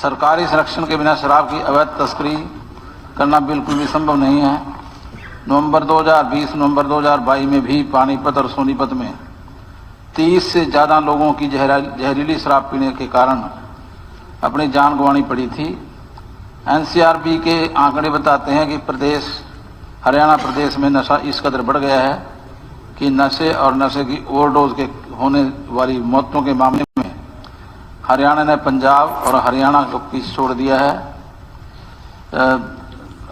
सरकारी संरक्षण के बिना शराब की अवैध तस्करी करना बिल्कुल भी संभव नहीं है। नवंबर 2020, नवंबर 2022 में भी पानीपत और सोनीपत में 30 से ज़्यादा लोगों की जहरीली शराब पीने के कारण अपनी जान गंवानी पड़ी थी। एनसीआरबी के आंकड़े बताते हैं कि हरियाणा प्रदेश में नशा इस कदर बढ़ गया है कि नशे और नशे की ओवरडोज के होने वाली मौतों के मामले में हरियाणा ने पंजाब और हरियाणा को पीछे छोड़ दिया है।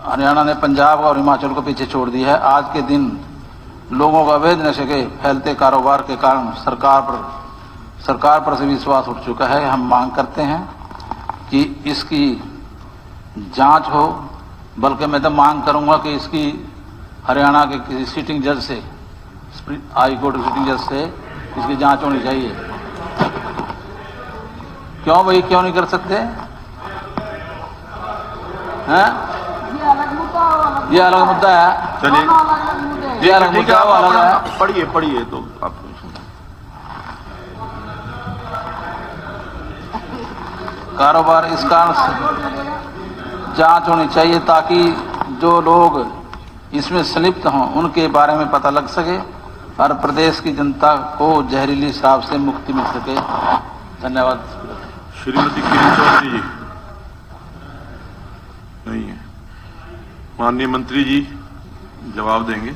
हरियाणा ने पंजाब और हिमाचल को पीछे छोड़ दिया है। आज के दिन लोगों का अवैध नशे के फैलते कारोबार के कारण सरकार पर से विश्वास उठ चुका है। हम मांग करते हैं कि इसकी जांच हो, बल्कि मैं तो मांग करूंगा कि इसकी हरियाणा के किसी सिटिंग जज से, हाई कोर्ट सिटिंग जज से इसकी जांच होनी चाहिए। क्यों भाई, क्यों नहीं कर सकते हैं? ये अलग मुद्दा है। चलिए, ये अलग मुद्दा अलग है। पढ़िए तो आप कारोबार इस कारण से जांच होनी चाहिए ताकि जो लोग इसमें संलिप्त हों उनके बारे में पता लग सके और प्रदेश की जनता को जहरीली शराब से मुक्ति मिल सके। धन्यवाद। श्रीमती किरण चौधरी जी नहीं है। माननीय मंत्री जी जवाब देंगे।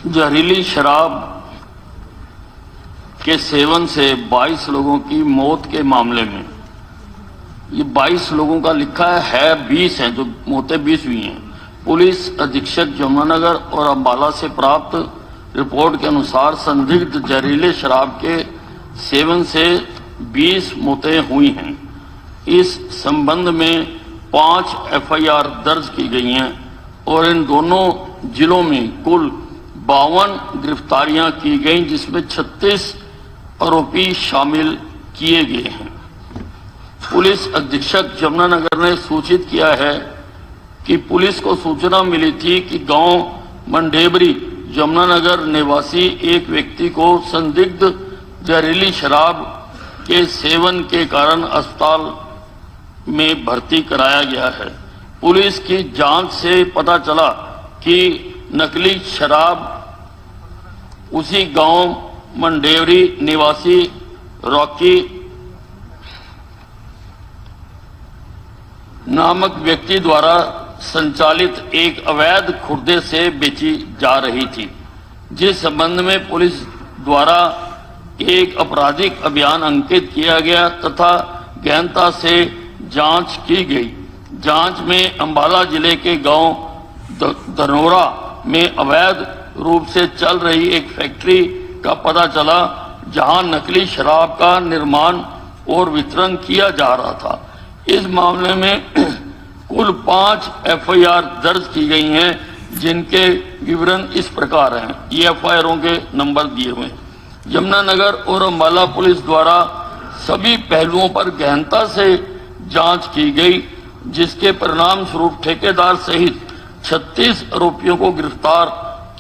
जहरीली शराब के सेवन से 22 लोगों की मौत के मामले में, ये 22 लोगों का लिखा है 20 हैं, जो मौतें 20 हुई हैं। पुलिस अधीक्षक यमुनानगर और अंबाला से प्राप्त रिपोर्ट के अनुसार संदिग्ध जहरीले शराब के सेवन से 20 मौतें हुई हैं। इस संबंध में 5 एफआईआर दर्ज की गई हैं और इन दोनों जिलों में कुल 52 गिरफ्तारियां की गई, जिसमें 36 आरोपी शामिल किए गए हैं। पुलिस अधीक्षक यमुनानगर ने सूचित किया है कि पुलिस को सूचना मिली थी कि गांव मंडेबरी यमुनानगर निवासी एक व्यक्ति को संदिग्ध जहरीली शराब के सेवन के कारण अस्पताल में भर्ती कराया गया है। पुलिस की जांच से पता चला कि नकली शराब उसी गांव मंडेवरी निवासी रॉकी नामक व्यक्ति द्वारा संचालित एक अवैध खुर्दे से बेची जा रही थी, जिस संबंध में पुलिस द्वारा एक आपराधिक अभियान अंकित किया गया तथा गहनता से जांच की गई। जांच में अंबाला जिले के गांव धनोरा में अवैध रूप से चल रही एक फैक्ट्री का पता चला, जहां नकली शराब का निर्माण और वितरण किया जा रहा था। इस मामले में कुल 5 एफआईआर दर्ज की गई हैं, जिनके विवरण इस प्रकार हैं। ये एफआईआरों के नंबर दिए हुए हैं। यमुनानगर और अंबाला पुलिस द्वारा सभी पहलुओं पर गहनता से जांच की गई, जिसके परिणाम स्वरूप ठेकेदार सहित 36 आरोपियों को गिरफ्तार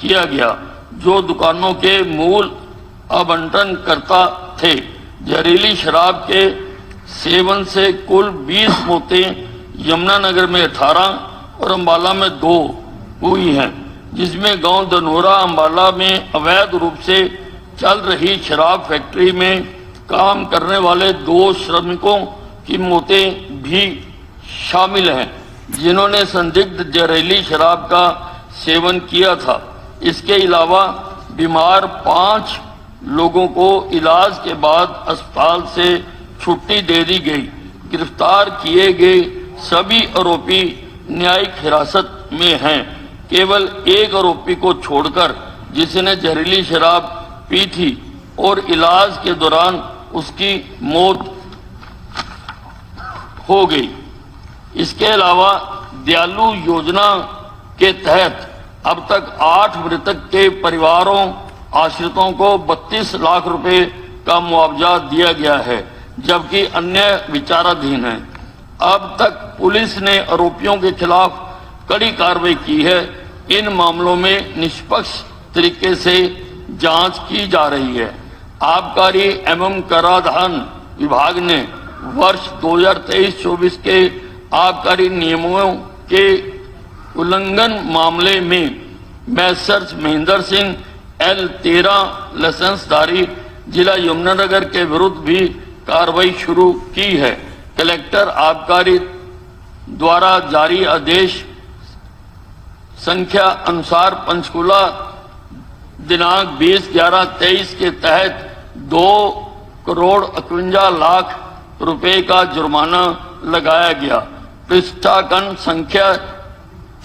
किया गया, जो दुकानों के मूल आवंटनकर्ता थे। जहरीली शराब के सेवन से कुल 20 मौतें यमुनानगर में 18 और अंबाला में 2 हुई हैं, जिसमें गांव धनोरा अंबाला में अवैध रूप से चल रही शराब फैक्ट्री में काम करने वाले 2 श्रमिकों की मौतें भी शामिल हैं, जिन्होंने संदिग्ध जहरीली शराब का सेवन किया था। इसके अलावा बीमार 5 लोगों को इलाज के बाद अस्पताल से छुट्टी दे दी गई। गिरफ्तार किए गए सभी आरोपी न्यायिक हिरासत में हैं। केवल एक आरोपी को छोड़कर, जिसने जहरीली शराब पी थी और इलाज के दौरान उसकी मौत हो गई। इसके अलावा दयालु योजना के तहत अब तक 8 मृतक के परिवारों आश्रितों को 32 लाख रुपए का मुआवजा दिया गया है, जबकि अन्य विचाराधीन हैं। अब तक पुलिस ने आरोपियों के खिलाफ कड़ी कार्रवाई की है इन मामलों में निष्पक्ष तरीके से जांच की जा रही है। आबकारी एवं कराधान विभाग ने वर्ष 2023-24 के आबकारी नियमों के उल्लंघन मामले में मैसर्स महेंद्र सिंह L13 लाइसेंसधारी जिला यमुनानगर के विरुद्ध भी कार्रवाई शुरू की है। कलेक्टर आबकारी द्वारा जारी आदेश संख्या अनुसार पंचकुला दिनांक 20/11/23 के तहत 2,51,00,000 रुपए का जुर्माना लगाया गया। पृष्ठाकन संख्या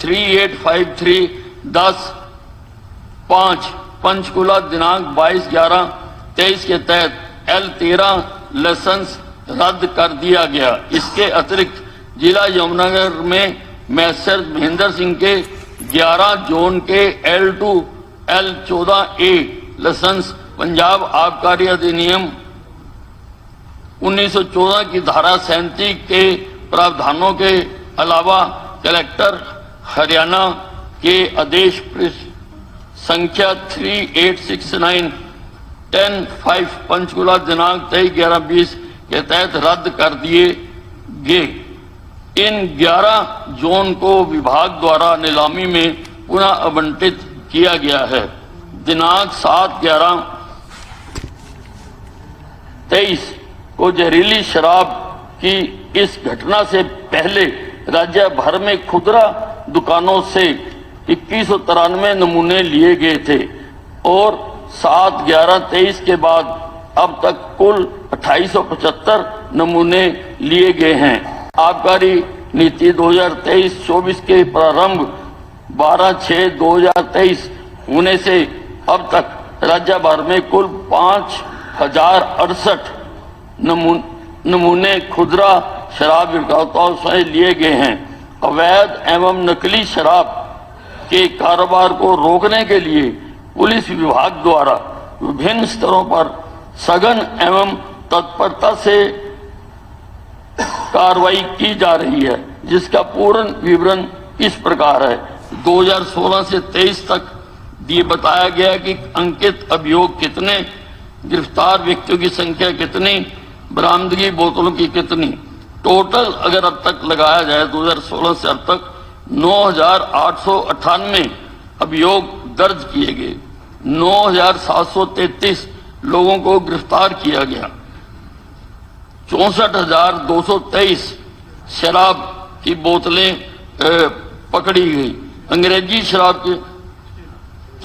3853-10-5 पंचकुला दिनांक 22/11/23 के तहत L13 लाइसेंस रद्द कर दिया गया। इसके अतिरिक्त जिला यमुनानगर में मैसर महेंद्र सिंह के 11 जोन के L2 L14A लाइसेंस पंजाब आबकारी अधिनियम 1914 की धारा 37 के प्रावधानों के अलावा कलेक्टर हरियाणा के आदेश संख्या 3869-10-5 पंचकुला दिनांक 23/11/20 के तहत रद्द कर दिए गए। इन 11 जोन को विभाग द्वारा नीलामी में पुनः आवंटित किया गया है। दिनांक 7/11/23 को जहरीली शराब की इस घटना से पहले राज्य भर में खुदरा दुकानों से 2193 नमूने लिए गए थे और 7/11/23 के बाद अब तक कुल 2875 नमूने लिए गए हैं। आबकारी नीति 2023-24 के प्रारंभ 12/6/2023 होने से अब तक राज्य भर में कुल 5068 नमूने खुदरा शराब विक्रेताओं से लिए गए हैं। अवैध एवं नकली शराब के कारोबार को रोकने के लिए पुलिस विभाग द्वारा विभिन्न स्तरों पर सघन एवं तत्परता से कार्रवाई की जा रही है, जिसका पूर्ण विवरण इस प्रकार है। 2016 से 23 तक ये बताया गया कि अंकित अभियोग कितने, गिरफ्तार व्यक्तियों की संख्या कितनी, बरामदगी बोतलों की कितनी। टोटल अगर अब तक लगाया जाए 2016 से अब तक 9,898 अभियोग दर्ज किए गए, 9,733 लोगों को गिरफ्तार किया गया, 64,223 शराब की बोतलें पकड़ी गई। अंग्रेजी शराब के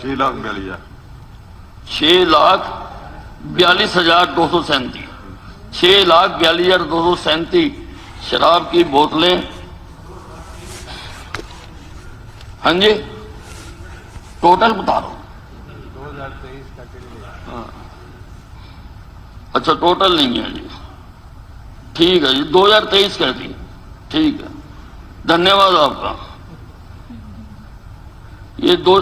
6,42,237 6,42,237 शराब की बोतलें। हाँ जी, टोटल बता रहा हूं। 2023 का अच्छा, टोटल नहीं है जी, ठीक है जी, 2023 कह दी, ठीक है, धन्यवाद आपका। ये दो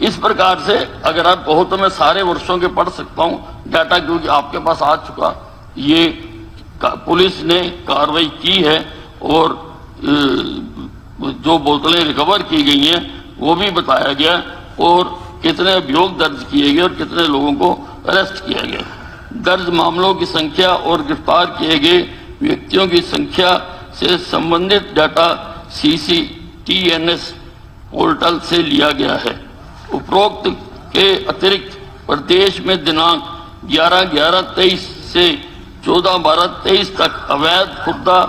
इस प्रकार से अगर आप कहो तो मैं सारे वर्षों के पढ़ सकता हूं डाटा, क्योंकि आपके पास आ चुका। ये पुलिस ने कार्रवाई की है और जो बोतलें रिकवर की गई हैं वो भी बताया गया और कितने अभियोग दर्ज किए गए और कितने लोगों को अरेस्ट किया गया। दर्ज मामलों की संख्या और गिरफ्तार किए गए व्यक्तियों की संख्या से संबंधित डाटा CCTNS पोर्टल से लिया गया है। उपरोक्त के अतिरिक्त प्रदेश में दिनांक 11/11/23 से 14/12/23 तक अवैध खुर्दा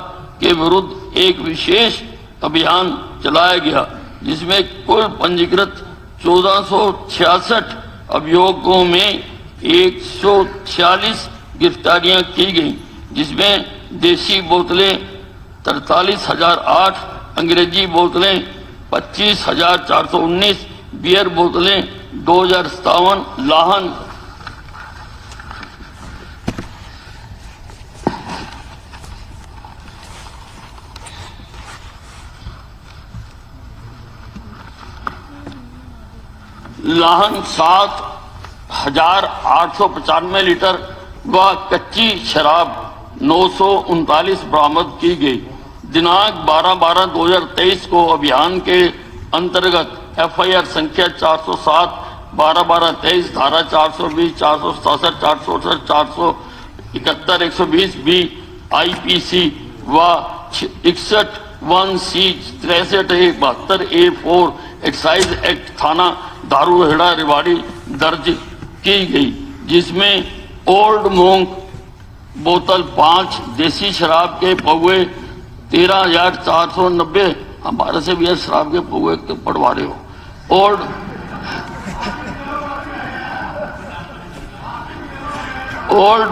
के विरुद्ध एक विशेष अभियान चलाया गया, जिसमें कुल पंजीकृत 1466 अभियोगों में 146 गिरफ्तारियां की गई, जिसमें देशी बोतलें 43,008, अंग्रेजी बोतलें 25,419, बियर बोतलें 2,057, लाहन लाहन 7,895 लीटर व कच्ची शराब 939 बरामद की गई। दिनांक 12/12/2023 को अभियान के अंतर्गत FIR संख्या 407 12-12-23 धारा 420 467 468 471 120 बी IPC व 61(1)C 63(a)72(a)4 एक्साइज एक्ट थाना दारूहेड़ा रेवाड़ी दर्ज की गई, जिसमें ओल्ड मोंक बोतल 5 देसी शराब के पौवे 13,490, हमारे से भी शराब के पौवे पढ़वा रहे हो। ओल्ड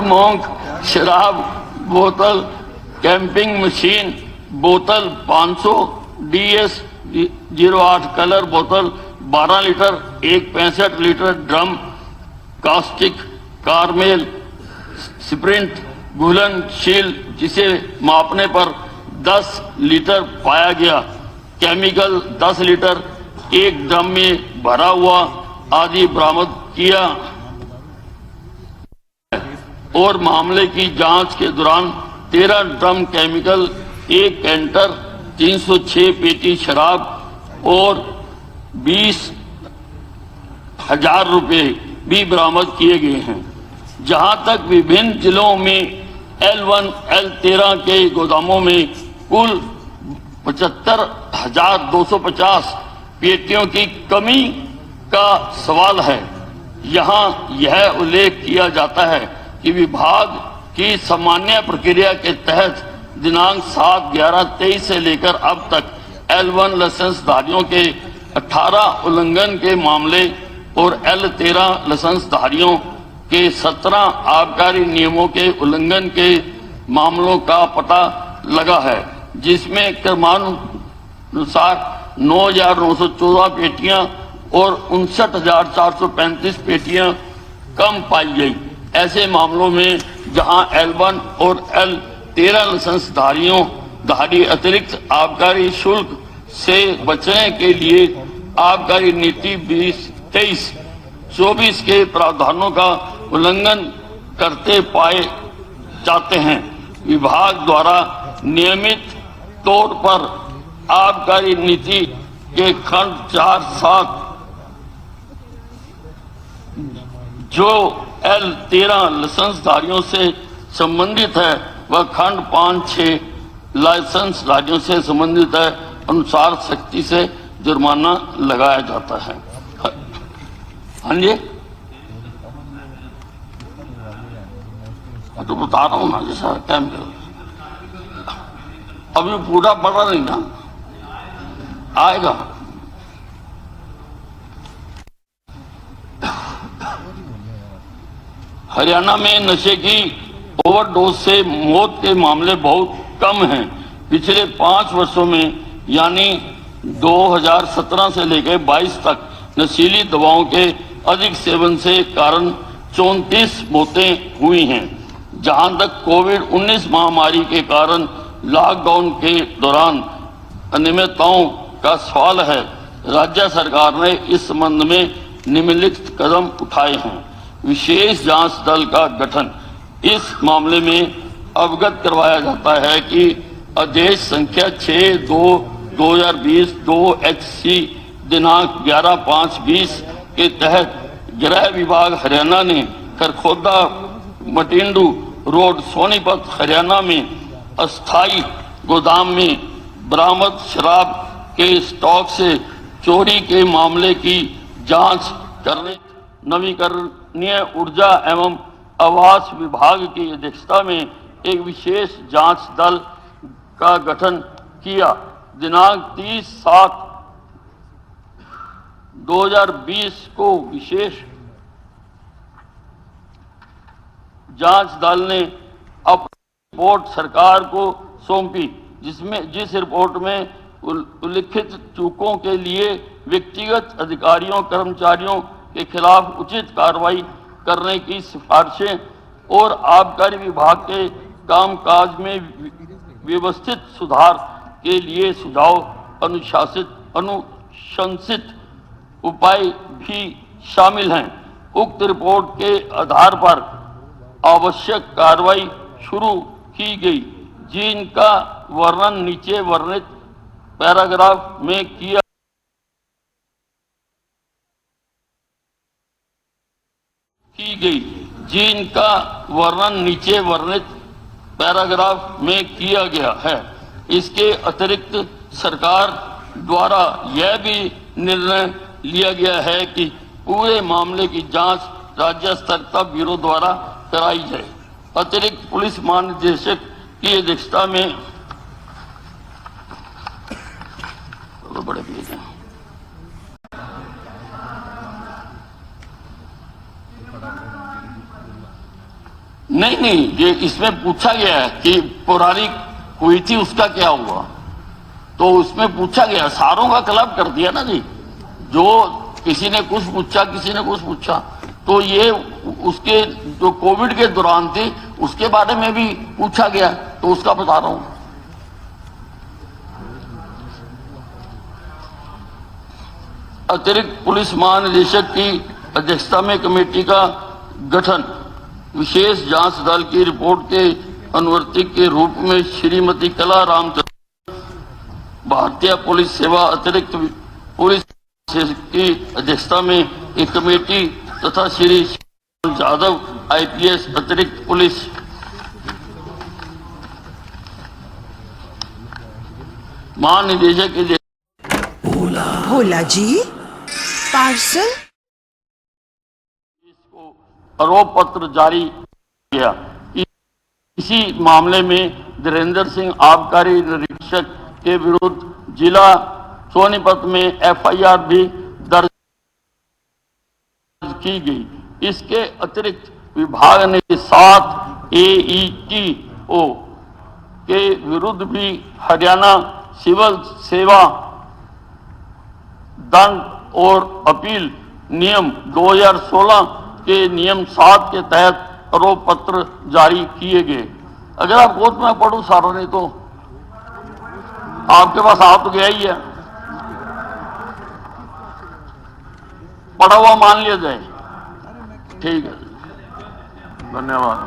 मोंक शराब बोतल, कैंपिंग मशीन बोतल 500, DS 08 कलर बोतल 12 लीटर, एक 65 litre drum, caustic caramel spirit घुलनशील जिसे मापने पर 10 लीटर पाया गया, केमिकल 10 लीटर एक ड्रम में भरा हुआ आदि बरामद किया और मामले की जांच के दौरान 13 ड्रम केमिकल, एक कैंटर, 306 पेटी शराब और 20,000 रुपए भी बरामद किए गए हैं। जहां तक विभिन्न जिलों में L1 L13 के गोदामों में कुल 75,250 पेटियों की कमी का सवाल है, यहां यह उल्लेख किया जाता है कि विभाग की सामान्य प्रक्रिया के तहत दिनांक 7/11/23 से लेकर अब तक L1 लाइसेंसधारियों के 18 उल्लंघन के मामले और L13 लाइसेंसधारियों के 17 आबकारी नियमों के उल्लंघन के मामलों का पता लगा है, जिसमें क्रमानुसार 9,914 पेटियां और 59,435 पेटियां कम पाई गई। ऐसे मामलों में जहां L1 और L13 लाइसेंसधारी अतिरिक्त आबकारी शुल्क से बचने के लिए आबकारी नीति 2023-24 के प्रावधानों का उल्लंघन करते पाए जाते हैं। विभाग द्वारा नियमित तौर पर आबकारी नीति के खंड 4(7) जो L13 लाइसेंसधारियों से संबंधित है वह खंड 5(6) लाइसेंसधारियों से संबंधित है, अनुसार सख्ती से जुर्माना लगाया जाता है। हाँ जी, मैं तो बता रहा हूँ ना जैसा टाइम अभी पूरा पड़ा नहीं ना, आएगा। हरियाणा में नशे की ओवरडोज से मौत के मामले बहुत कम हैं। पिछले 5 वर्षों में यानी 2017 से लेकर 22 तक नशीली दवाओं के अधिक सेवन से कारण 34 मौतें हुई हैं। जहां तक कोविड-19 महामारी के कारण लॉकडाउन के दौरान अनियमितताओं का सवाल है, राज्य सरकार ने इस संबंध में निम्नलिखित कदम उठाए हैं। विशेष जांच दल का गठन, इस मामले में अवगत करवाया जाता है कि आदेश संख्या 6/2/2020 2HC दिनांक 11/5/20 के तहत गृह विभाग हरियाणा ने खरखोदा मटिंडू रोड सोनीपत हरियाणा में अस्थायी गोदाम में बरामद शराब के स्टॉक से चोरी के मामले की जांच करने नवीकरणीय ऊर्जा एवं आवास विभाग की अध्यक्षता में एक विशेष जांच दल का गठन किया। दिनांक 30/7/2020 को विशेष जांच दल ने अपनी रिपोर्ट सरकार को सौंपी, जिस रिपोर्ट में उल्लिखित चूकों के लिए व्यक्तिगत अधिकारियों कर्मचारियों के खिलाफ उचित कार्रवाई करने की सिफारिशें और आबकारी विभाग के कामकाज में व्यवस्थित सुधार के लिए सुझाव अनुशंसित उपाय भी शामिल हैं। उक्त रिपोर्ट के आधार पर आवश्यक कार्रवाई शुरू की गई, जिनका वर्णन नीचे वर्णित पैराग्राफ में किया की गई, जिनका वर्णन नीचे वर्णित पैराग्राफ में किया गया है। इसके अतिरिक्त सरकार द्वारा यह भी निर्णय लिया गया है कि पूरे मामले की जांच राज्य सतर्कता ब्यूरो द्वारा कराई जाए। अतिरिक्त पुलिस महानिदेशक की अध्यक्षता में बड़े पेज हैं। नहीं, ये इसमें पूछा गया है कि पुरानी हुई थी उसका क्या हुआ, तो उसमें पूछा गया, सारों का क्लब कर दिया ना जी। जो किसी ने कुछ पूछा, किसी ने कुछ पूछा, तो ये उसके जो कोविड के दौरान थी उसके बारे में भी पूछा गया, तो उसका बता रहा हूं। अतिरिक्त पुलिस महानिदेशक की अध्यक्षता में कमेटी का गठन विशेष जांच दल की रिपोर्ट के अनुवर्ती के रूप में श्रीमती कला रामचंद्र भारतीय पुलिस सेवा अतिरिक्त पुलिस की अध्यक्षता में एक कमेटी तथा श्री यादव आईपीएस अतिरिक्त पुलिस महानिदेशक की भोला जी पार्सल आरोप पत्र जारी किया। इसी मामले में धीरेन्द्र सिंह आबकारी निरीक्षक के विरुद्ध जिला सोनीपत में एफआईआर भी दर्ज की गई। इसके अतिरिक्त विभाग ने 7 AETO के विरुद्ध भी हरियाणा सिविल सेवा दंड और अपील नियम 2016 के नियम 7 के तहत आरोप पत्र जारी किए गए। अगर आप कोर्ट में पढ़ो सारा, नहीं तो आपके पास आ तो गया ही है, पढ़ा हुआ मान लिया जाए। ठीक है, धन्यवाद।